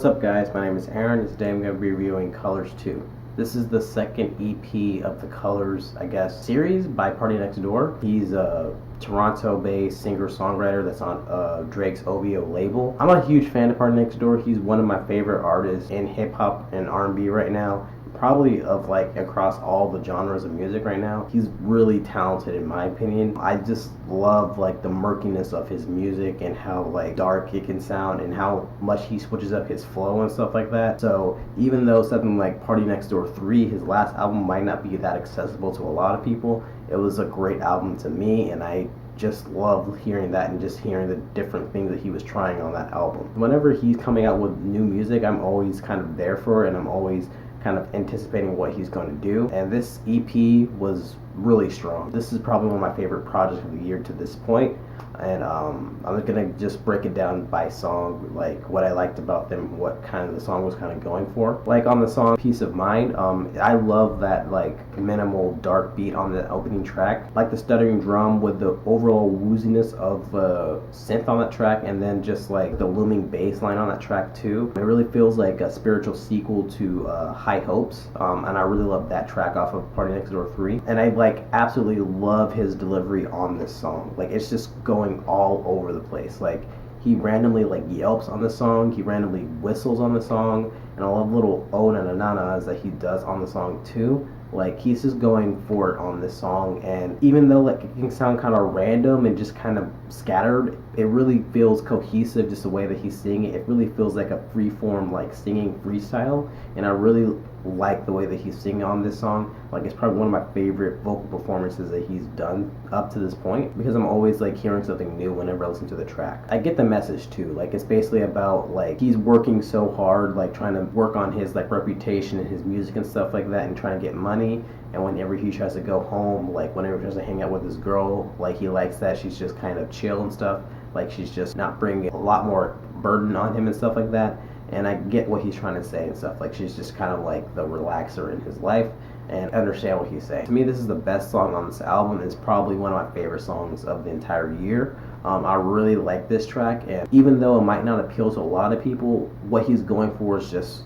What's up guys, my name is Aaron and today I'm going to be reviewing Colors 2. This is the second EP of the Colors, I guess, series by PARTYNEXTDOOR. He's a Toronto-based singer-songwriter that's on Drake's OVO label. I'm a huge fan of PARTYNEXTDOOR. He's one of my favorite artists in hip-hop and R&B right now. Probably of like across all the genres of music right now. He's really talented in my opinion. I just love like the murkiness of his music and how like dark it can sound and how much he switches up his flow and stuff like that. So even though something like PARTYNEXTDOOR 3, his last album, might not be that accessible to a lot of people, it was a great album to me, and I just love hearing that and just hearing the different things that he was trying on that album. Whenever he's coming out with new music, I'm always kind of there for it, and I'm always kind of anticipating what he's going to do. And this EP was really strong. This is probably one of my favorite projects of the year to this point. And I'm gonna just break it down by song, like what I liked about them, what kind of the song was kind of going for. Like on the song Peace of Mind, I love that like minimal dark beat on the opening track, like the stuttering drum with the overall wooziness of the synth on that track, and then just like the looming bass line on that track too. It really feels like a spiritual sequel to High Hopes, and I really love that track off of PARTYNEXTDOOR 3. And I like absolutely love his delivery on this song. Like it's just going all over the place. Like he randomly like yelps on the song, he randomly whistles on the song, and I love little oh na na na na's that he does on the song too. Like he's just going for it on this song, and even though like it can sound kind of random and just kind of scattered, it really feels cohesive just the way that he's singing. It really feels like a free-form like singing freestyle, and I really like the way that he's singing on this song. Like it's probably one of my favorite vocal performances that he's done up to this point, because I'm always like hearing something new whenever I listen to the track. I get the message too. Like it's basically about like he's working so hard, like trying to work on his like reputation and his music and stuff like that, and trying to get money. And whenever he tries to go home, like whenever he tries to hang out with his girl, like he likes that she's just kind of chill and stuff. Like she's just not bringing a lot more burden on him and stuff like that. And I get what he's trying to say and stuff. Like she's just kind of like the relaxer in his life, and understand what he's saying. To me, this is the best song on this album. It's probably one of my favorite songs of the entire year. I really like this track, and even though it might not appeal to a lot of people, what he's going for is just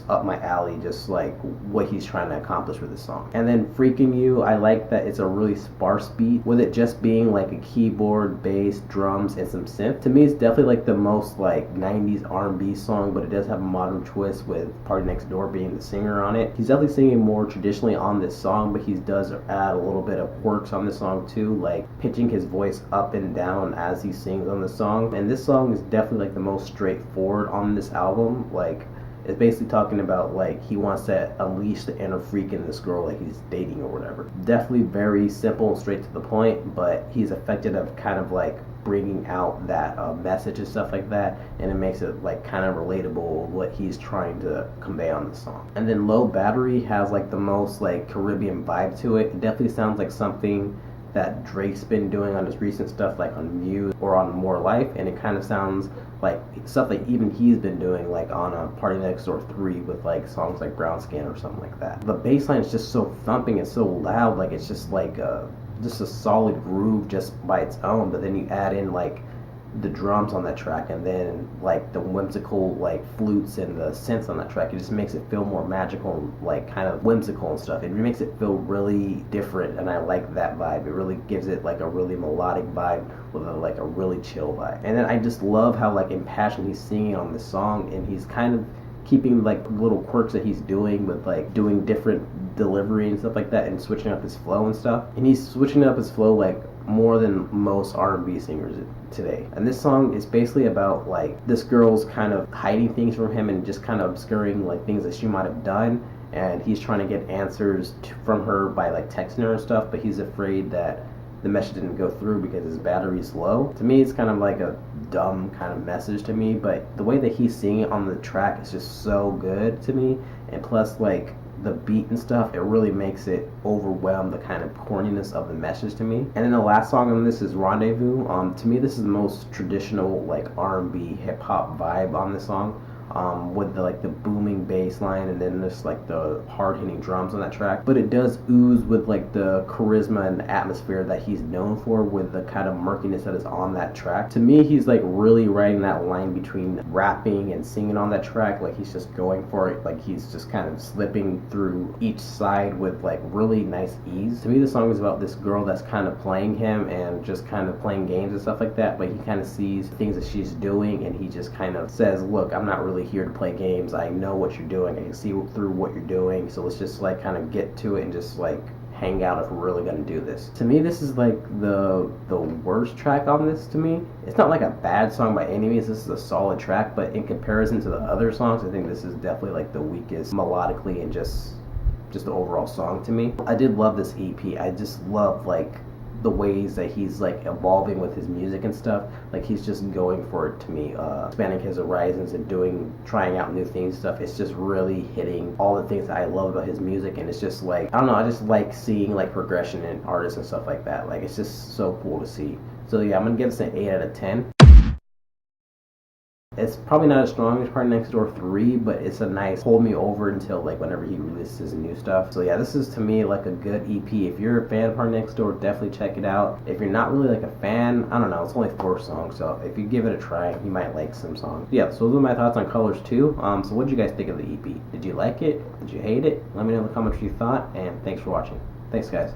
up my alley, just like what he's trying to accomplish with this song. And then Freaking You, I like that it's a really sparse beat, with it just being like a keyboard, bass, drums, and some synth. To me, it's definitely like the most like 90s R&B song, but it does have a modern twist with PARTYNEXTDOOR being the singer on it. He's definitely singing more traditionally on this song, but he does add a little bit of quirks on this song too, like pitching his voice up and down as he sings on the song. And this song is definitely like the most straightforward on this album. Like it's basically talking about like he wants to unleash the inner freak in this girl that he's dating or whatever. Definitely very simple and straight to the point, but he's effective of kind of like bringing out that message and stuff like that, and it makes it like kind of relatable what he's trying to convey on the song. And then Low Battery has like the most like Caribbean vibe to it. It definitely sounds like something that Drake's been doing on his recent stuff, like on Muse or on More Life, and it kind of sounds like stuff like even he's been doing like on a PARTYNEXTDOOR 3 with like songs like Brown Skin or something like that. The bass line is just so thumping and so loud, like it's just like just a solid groove just by its own, but then you add in like the drums on that track, and then like the whimsical like flutes and the synths on that track. It just makes it feel more magical and like kind of whimsical and stuff. It makes it feel really different, and I like that vibe. It really gives it like a really melodic vibe with like a really chill vibe. And then I just love how like impassioned he's singing on this song, and he's kind of keeping like little quirks that he's doing with like doing different delivery and stuff like that, and switching up his flow and stuff. And he's switching up his flow like more than most R&B singers today. And this song is basically about like this girl's kind of hiding things from him and just kind of obscuring like things that she might have done, and he's trying to get answers from her by like texting her and stuff, but he's afraid that the message didn't go through because his battery's low. To me, it's kind of like a dumb kind of message to me, but the way that he's singing on the track is just so good to me, and plus like the beat and stuff, it really makes it overwhelm the kind of corniness of the message to me. And then the last song on this is Rendezvous. To me, this is the most traditional like R&B hip hop vibe on this song. with the booming bass line and then just like the hard hitting drums on that track. But it does ooze with like the charisma and atmosphere that he's known for, with the kind of murkiness that is on that track. To me, he's like really riding that line between rapping and singing on that track. Like he's just going for it, like he's just kind of slipping through each side with like really nice ease. To me, the song is about this girl that's kind of playing him and just kind of playing games and stuff like that, but he kind of sees things that she's doing and he just kind of says, look, I'm not really here to play games. I know what you're doing. I can see through what you're doing. So let's just like kind of get to it and just like hang out if we're really gonna do this. To me, this is like the worst track on this. To me, it's not like a bad song by any means. This is a solid track, but in comparison to the other songs, I think this is definitely like the weakest melodically and just the overall song to me. I did love this EP. I just love like the ways that he's like evolving with his music and stuff. Like he's just going for it to me, expanding his horizons and trying out new things and stuff. It's just really hitting all the things that I love about his music, and it's just like, I don't know, I just like seeing like progression in artists and stuff like that. Like it's just so cool to see. So yeah, I'm gonna give this an 8 out of 10. It's probably not as strong as PARTYNEXTDOOR 3, but it's a nice hold me over until like whenever he releases his new stuff. So yeah, this is to me like a good EP. If you're a fan of PARTYNEXTDOOR, definitely check it out. If you're not really like a fan, I don't know, it's only 4 songs, so if you give it a try, you might like some songs. Yeah, so those are my thoughts on Colors 2. So what did you guys think of the EP? Did you like it? Did you hate it? Let me know in the comments what you thought, and thanks for watching. Thanks, guys.